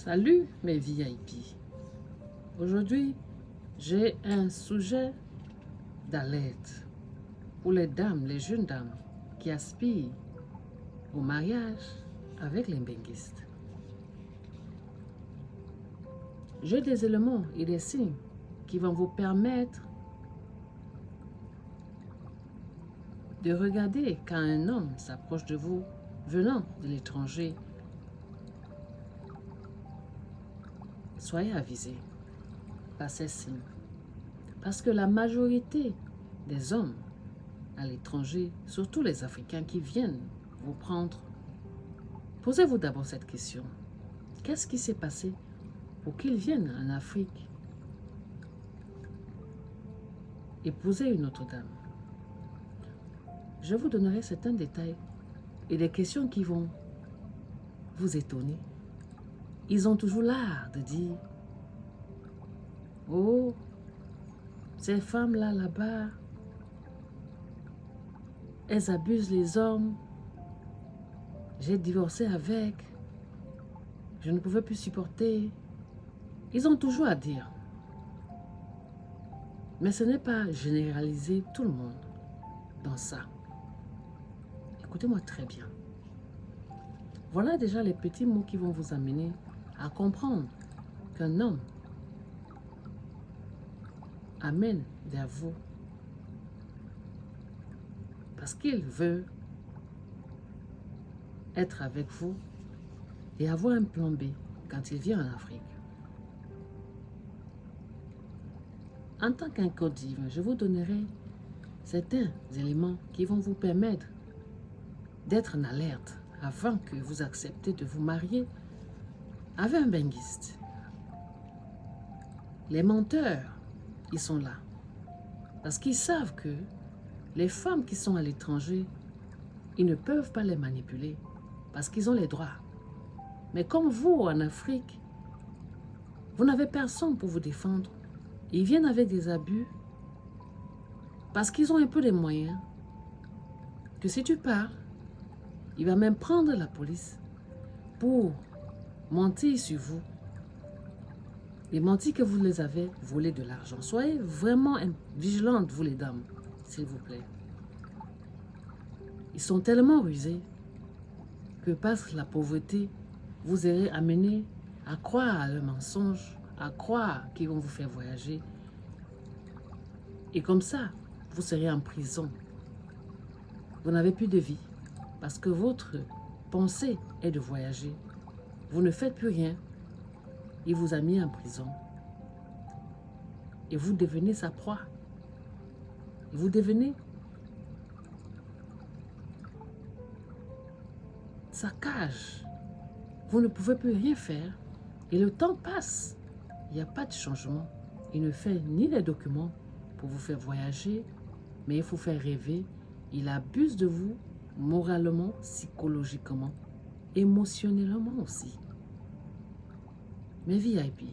Salut mes VIP. Aujourd'hui, j'ai un sujet d'alerte pour les dames, les jeunes dames qui aspirent au mariage avec les benguistes. J'ai des éléments et des signes qui vont vous permettre de regarder quand un homme s'approche de vous venant de l'étranger. Soyez avisés par ces signes. Parce que la majorité des hommes à l'étranger, surtout les Africains qui viennent vous prendre, posez-vous d'abord cette question. Qu'est-ce qui s'est passé pour qu'ils viennent en Afrique épouser une autre dame? Je vous donnerai certains détails et des questions qui vont vous étonner. Ils ont toujours l'art de dire « Oh, ces femmes-là, là-bas, elles abusent les hommes. J'ai divorcé avec. Je ne pouvais plus supporter. » Ils ont toujours à dire. Mais ce n'est pas généraliser tout le monde dans ça. Écoutez-moi très bien. Voilà déjà les petits mots qui vont vous amener à comprendre qu'un homme amène vers vous parce qu'il veut être avec vous et avoir un plan B quand il vient en Afrique. En tant qu'un code divin, je vous donnerai certains éléments qui vont vous permettre d'être en alerte avant que vous acceptez de vous marier avec un benguiste. Les menteurs, ils sont là parce qu'ils savent que les femmes qui sont à l'étranger, ils ne peuvent pas les manipuler parce qu'ils ont les droits. Mais comme vous, en Afrique, vous n'avez personne pour vous défendre. Ils viennent avec des abus parce qu'ils ont un peu de moyens. Que si tu pars, il va même prendre la police pour mentir sur vous. Et mentir que vous les avez volé de l'argent. Soyez vraiment vigilantes, vous les dames, s'il vous plaît. Ils sont tellement rusés que par la pauvreté, vous serez amenés à croire à leurs mensonges, à croire qu'ils vont vous faire voyager. Et comme ça, vous serez en prison. Vous n'avez plus de vie parce que votre pensée est de voyager. Vous ne faites plus rien. Il vous a mis en prison. Et vous devenez sa proie. Et vous devenez sa cage. Vous ne pouvez plus rien faire. Et le temps passe. Il n'y a pas de changement. Il ne fait ni les documents pour vous faire voyager, mais il faut faire rêver. Il abuse de vous moralement, psychologiquement, émotionnellement aussi. Mes VIP,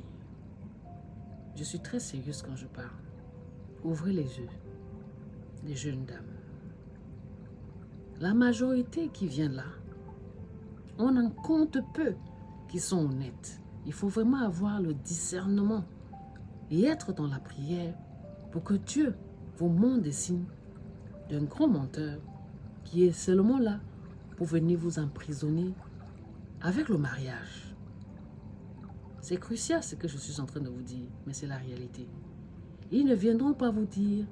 je suis très sérieuse quand je parle. Ouvrez les yeux, les jeunes dames. La majorité qui vient là, on en compte peu qui sont honnêtes. Il faut vraiment avoir le discernement et être dans la prière pour que Dieu vous montre des signes d'un grand menteur qui est seulement là pour venir vous emprisonner avec le mariage. C'est crucial ce que je suis en train de vous dire, mais c'est la réalité. Ils ne viendront pas vous dire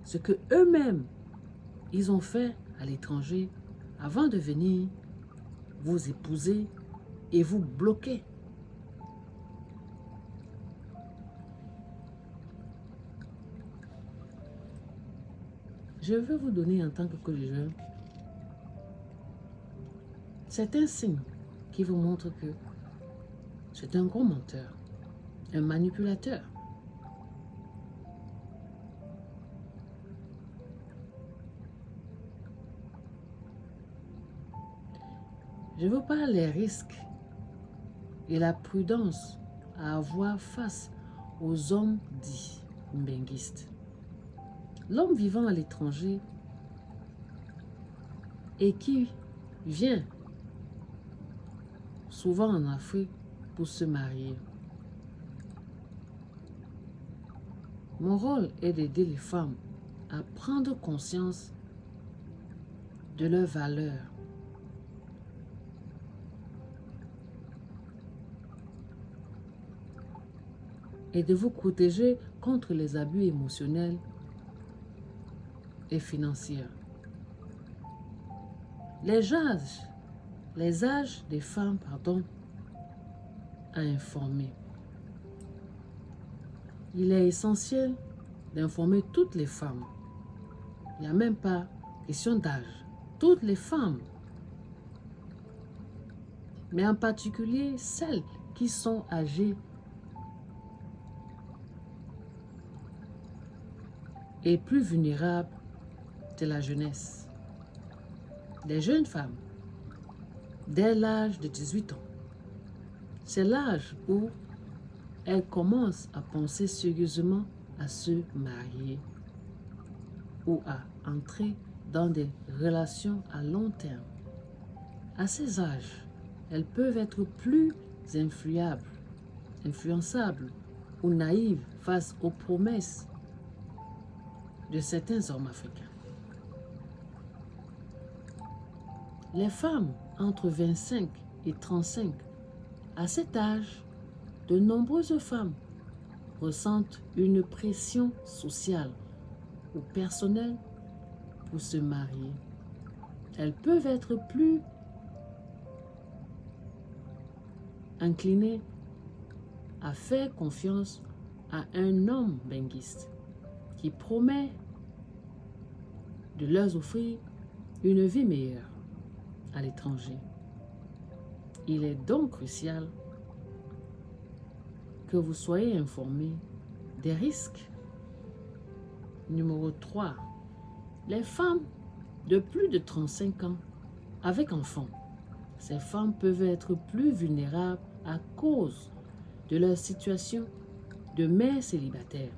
ce que eux-mêmes ils ont fait à l'étranger avant de venir vous épouser et vous bloquer. Je veux vous donner en tant que colligeur certains signes qui vous montrent que c'est un gros menteur, un manipulateur. Je vous parle des risques et la prudence à avoir face aux hommes dits benguistes. L'homme vivant à l'étranger et qui vient souvent en Afrique pour se marier. Mon rôle est d'aider les femmes à prendre conscience de leurs valeurs et de vous protéger contre les abus émotionnels et financiers. Les âges des femmes, à informer. Il est essentiel d'informer toutes les femmes. Il n'y a même pas question d'âge. Toutes les femmes, mais en particulier celles qui sont âgées et plus vulnérables de la jeunesse. Les jeunes femmes, dès l'âge de 18 ans, c'est l'âge où elles commencent à penser sérieusement à se marier ou à entrer dans des relations à long terme. À ces âges, elles peuvent être plus influençables ou naïves face aux promesses de certains hommes africains. Les femmes entre 25 et 35, à cet âge, de nombreuses femmes ressentent une pression sociale ou personnelle pour se marier. Elles peuvent être plus inclinées à faire confiance à un homme benguiste qui promet de leur offrir une vie meilleure à l'étranger. Il est donc crucial que vous soyez informés des risques. Numéro 3. Les femmes de plus de 35 ans avec enfants. Ces femmes peuvent être plus vulnérables à cause de leur situation de mère célibataire.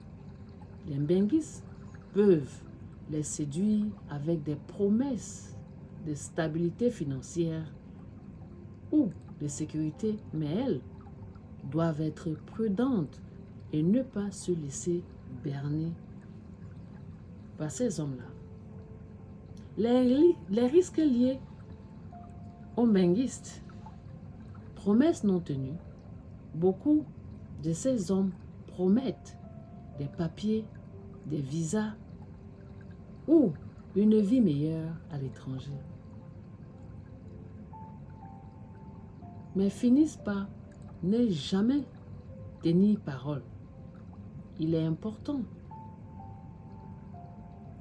Les Mbenguis peuvent les séduire avec des promesses de stabilité financière ou de sécurité, mais elles doivent être prudentes et ne pas se laisser berner par ces hommes-là. Les risques liés aux benguistes, promesses non tenues. Beaucoup de ces hommes promettent des papiers, des visas ou une vie meilleure à l'étranger, mais finissent par ne jamais tenir parole. Il est important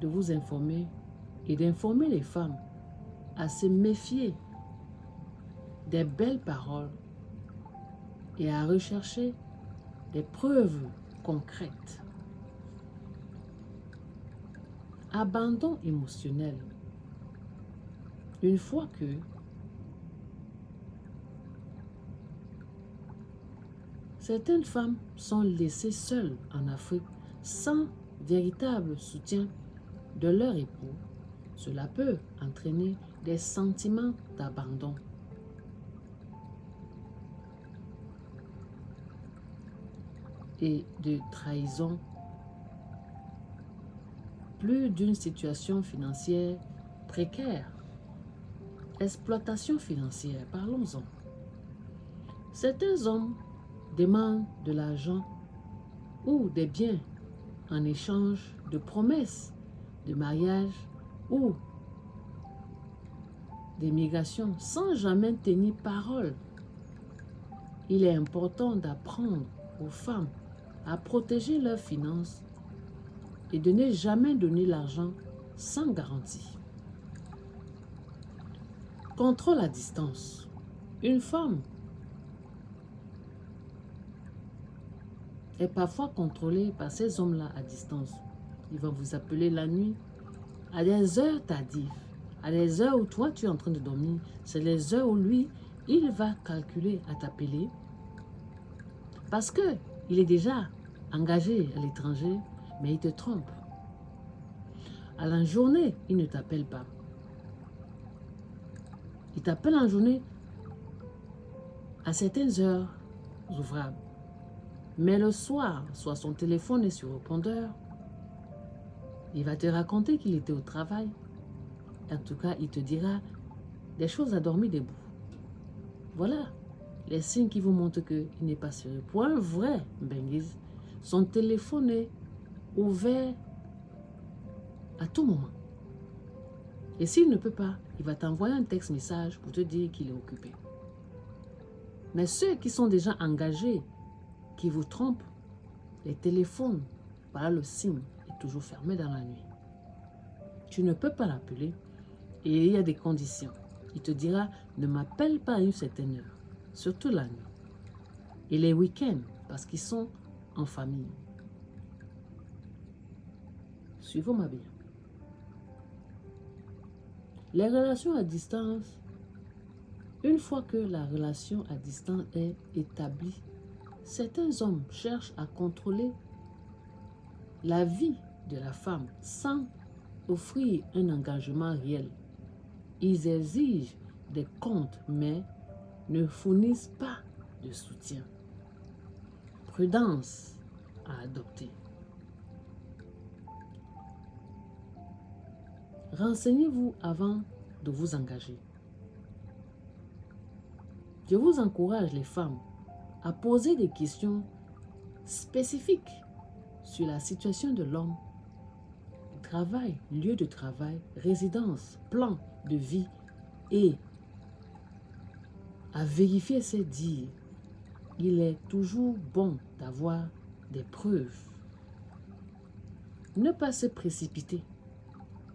de vous informer et d'informer les femmes à se méfier des belles paroles et à rechercher des preuves concrètes. Abandon émotionnel. Une fois que certaines femmes sont laissées seules en Afrique sans véritable soutien de leur époux, cela peut entraîner des sentiments d'abandon. Et de trahison, plus d'une situation financière précaire. Exploitation financière, parlons-en. Certains hommes demandent de l'argent ou des biens en échange de promesses de mariage ou d'émigration sans jamais tenir parole. Il est important d'apprendre aux femmes à protéger leurs finances et de ne jamais donner l'argent sans garantie. Contrôle à distance. Une femme est parfois contrôlée par ces hommes-là à distance. Ils vont vous appeler la nuit à des heures tardives, à des heures où toi tu es en train de dormir. C'est les heures où lui, il va calculer à t'appeler parce que il est déjà engagé à l'étranger, mais il te trompe. À la journée, il ne t'appelle pas. Il t'appelle en journée à certaines heures ouvrables. Mais le soir, soit son téléphone est sur répondeur, il va te raconter qu'il était au travail. En tout cas, il te dira des choses à dormir debout. Voilà les signes qui vous montrent qu'il n'est pas sérieux. Pour un vrai Benguise, son téléphone est ouvert à tout moment. Et s'il ne peut pas, il va t'envoyer un texte message pour te dire qu'il est occupé. Mais ceux qui sont déjà engagés, qui vous trompent, les téléphones, voilà le signe, est toujours fermé dans la nuit. Tu ne peux pas l'appeler et il y a des conditions. Il te dira, ne m'appelle pas à une certaine heure, surtout la nuit. Et les week-ends, parce qu'ils sont en famille. Suivez-moi bien. Les relations à distance, une fois que la relation à distance est établie, certains hommes cherchent à contrôler la vie de la femme sans offrir un engagement réel. Ils exigent des comptes, mais ne fournissent pas de soutien. Prudence à adopter. Renseignez-vous avant de vous engager. Je vous encourage, les femmes, à poser des questions spécifiques sur la situation de l'homme, travail, lieu de travail, résidence, plan de vie et à vérifier ces dires. Il est toujours bon d'avoir des preuves. Ne pas se précipiter.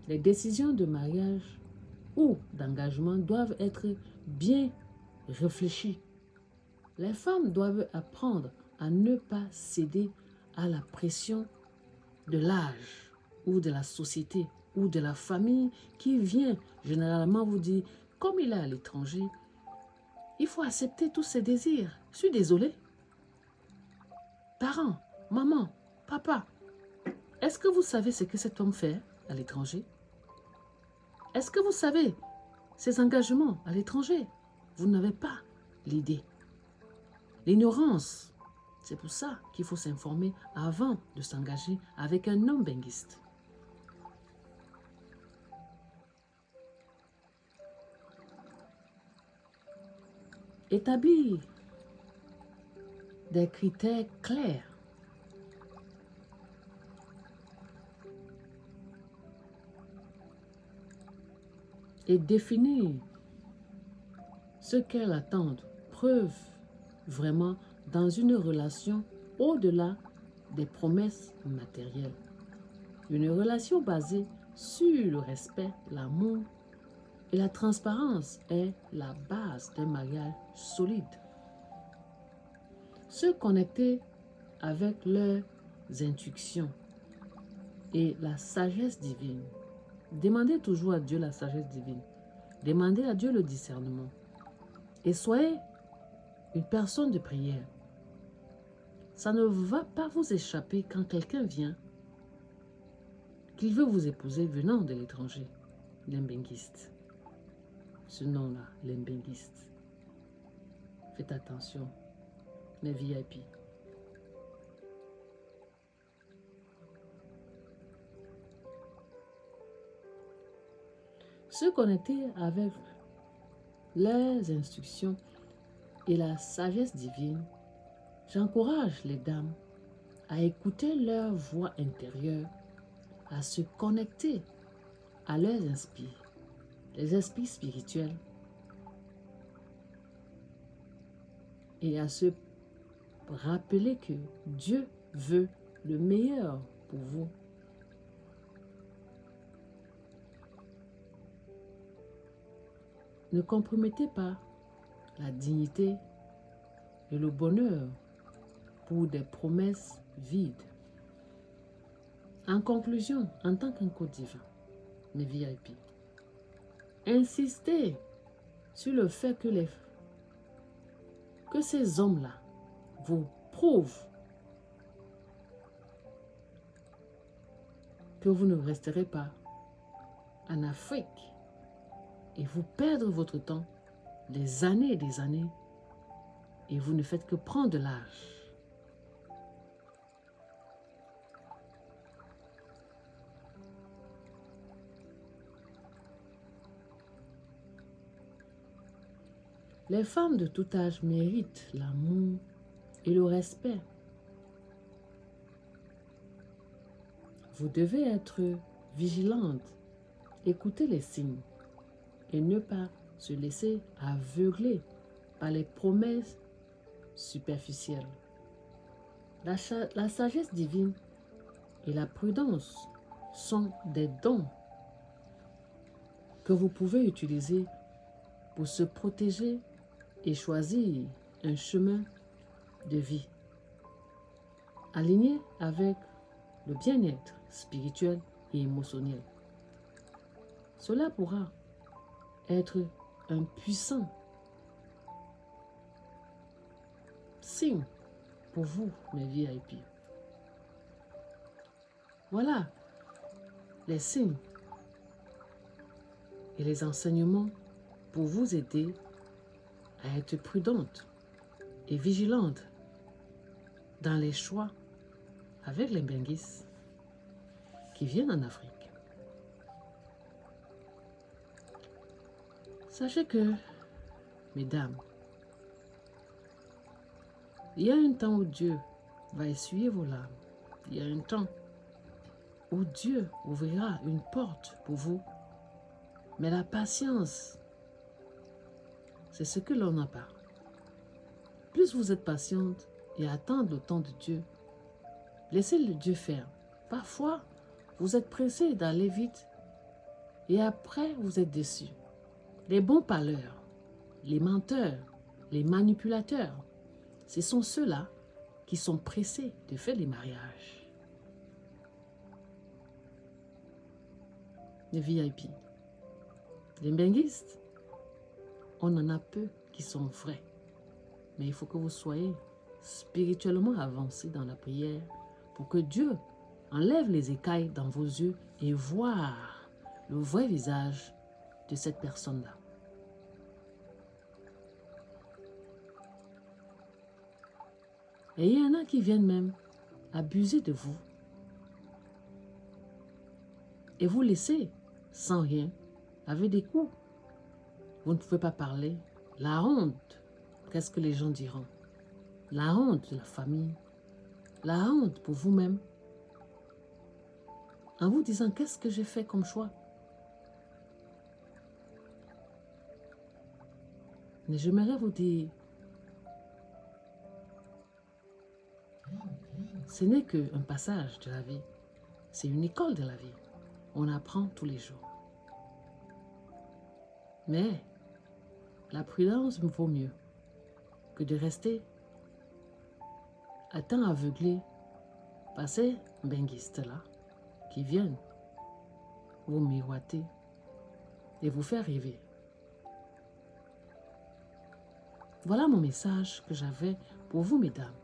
Les décisions de mariage ou d'engagement doivent être bien réfléchies. Les femmes doivent apprendre à ne pas céder à la pression de l'âge ou de la société ou de la famille qui vient généralement vous dire, comme il est à l'étranger, il faut accepter tous ses désirs. Je suis désolée. Parents, maman, papa, est-ce que vous savez ce que cet homme fait à l'étranger? Est-ce que vous savez ses engagements à l'étranger? Vous n'avez pas l'idée. L'ignorance, c'est pour ça qu'il faut s'informer avant de s'engager avec un homme benguiste. Établir des critères clairs. Et définir ce qu'elles attendent. Preuve vraiment dans une relation au-delà des promesses matérielles. Une relation basée sur le respect, l'amour et la transparence est la base d'un mariage solide. Se connecter avec leurs intuitions et la sagesse divine. Demandez toujours à Dieu la sagesse divine. Demandez à Dieu le discernement. Et soyez une personne de prière. Ça ne va pas vous échapper quand quelqu'un vient, qu'il veut vous épouser venant de l'étranger, l'imbenguiste. Ce nom-là, l'imbenguiste. Faites attention, les VIP. Se connecter avec les instructions et la sagesse divine, j'encourage les dames à écouter leur voix intérieure, à se connecter à leurs esprits, les esprits spirituels, et à se rappeler que Dieu veut le meilleur pour vous. Ne compromettez pas la dignité et le bonheur pour des promesses vides. En conclusion, en tant qu'un code divin, mes VIP, insistez sur le fait que ces hommes-là vous prouvent que vous ne resterez pas en Afrique et vous perdre votre temps des années et des années et vous ne faites que prendre de l'âge. Les femmes de tout âge méritent l'amour et le respect. Vous devez être vigilante, écouter les signes et ne pas se laisser aveugler par les promesses superficielles. La sagesse divine et la prudence sont des dons que vous pouvez utiliser pour se protéger et choisir un chemin de vie aligné avec le bien-être spirituel et émotionnel. Cela pourra être un puissant signe pour vous, mes VIP. Voilà les signes et les enseignements pour vous aider à être prudente et vigilante dans les choix avec les Benguis qui viennent en Afrique. Sachez que, mesdames, il y a un temps où Dieu va essuyer vos larmes. Il y a un temps où Dieu ouvrira une porte pour vous. Mais la patience, c'est ce que l'on n'a pas. Plus vous êtes patiente et attendre le temps de Dieu, laissez le Dieu faire. Parfois, vous êtes pressé d'aller vite et après, vous êtes déçu. Les bons parleurs, les menteurs, les manipulateurs, ce sont ceux-là qui sont pressés de faire les mariages. Les VIP, les benguistes, on en a peu qui sont vrais. Mais il faut que vous soyez spirituellement avancés dans la prière pour que Dieu enlève les écailles dans vos yeux et voir le vrai visage de cette personne-là. Et il y en a qui viennent même abuser de vous et vous laisser sans rien, avec des coups. Vous ne pouvez pas parler. La honte, qu'est-ce que les gens diront? La honte de la famille, la honte pour vous-même, en vous disant qu'est-ce que j'ai fait comme choix. Mais j'aimerais vous dire, ce n'est qu'un passage de la vie, c'est une école de la vie. On apprend tous les jours. Mais la prudence vaut mieux que de rester à temps aveuglé par ces benguistes-là qui viennent vous miroiter et vous faire rêver. Voilà mon message que j'avais pour vous, mesdames.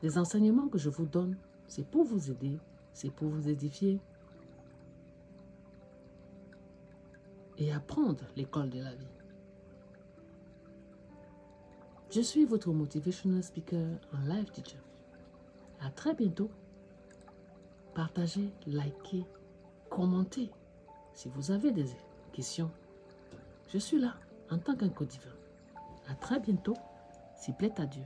Les enseignements que je vous donne, c'est pour vous aider, c'est pour vous édifier et apprendre l'école de la vie. Je suis votre motivational speaker en live teacher. À très bientôt. Partagez, likez, commentez. Si vous avez des questions, je suis là en tant qu'un co-divin. À très bientôt, s'il plaît à Dieu.